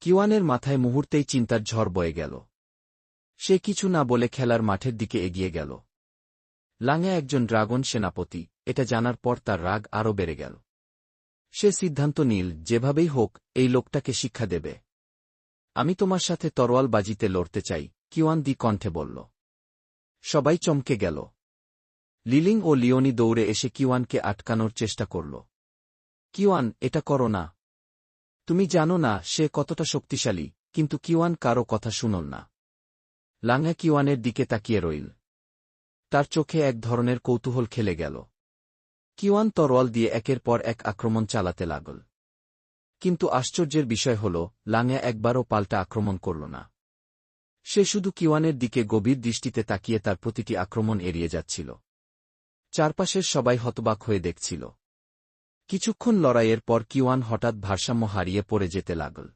কিওয়ানের মাথায় মুহূর্তেই চিন্তার ঝড় বয়ে গেল। সে কিছু না বলে খেলার মাঠের দিকে এগিয়ে গেল। লাঙা একজন ড্রাগন সেনাপতি, এটা জানার পর তার রাগ আরও বেড়ে গেল। সে সিদ্ধান্ত নিল, যেভাবেই হোক এই লোকটাকে শিক্ষা দেবে। আমি তোমার সাথে তরোয়াল বাজিতে লড়তে চাই, কিওয়ান দি কণ্ঠে বলল। সবাই চমকে গেল। লিলিং ও লিওনি দৌড়ে এসে কিওয়ানকে আটকানোর চেষ্টা করল। কিওয়ান, এটা করো না। তুমি জানো না সে কতটা শক্তিশালী। কিন্তু কিওয়ান কারো কথা শুনল না। লাঙা কিওয়ানের দিকে তাকিয়ে রইল। তার চোখে এক ধরনের কৌতূহল খেলে গেল। কিওয়ান তরোয়াল দিয়ে একের পর এক আক্রমণ চালাতে লাগল। কিন্তু আশ্চর্যের বিষয় হল, লাঙা একবারও পাল্টা আক্রমণ করল না। সে শুধু কিওয়ানের দিকে গভীর দৃষ্টিতে তাকিয়ে তার প্রতিটি আক্রমণ এড়িয়ে যাচ্ছিল। চারপাশের সবাই হতবাক হয়ে দেখছিল। কিছুক্ষণ লড়াইয়ের পর কিওয়ান হঠাৎ ভারসাম্য হারিয়ে পড়ে যেতে লাগল।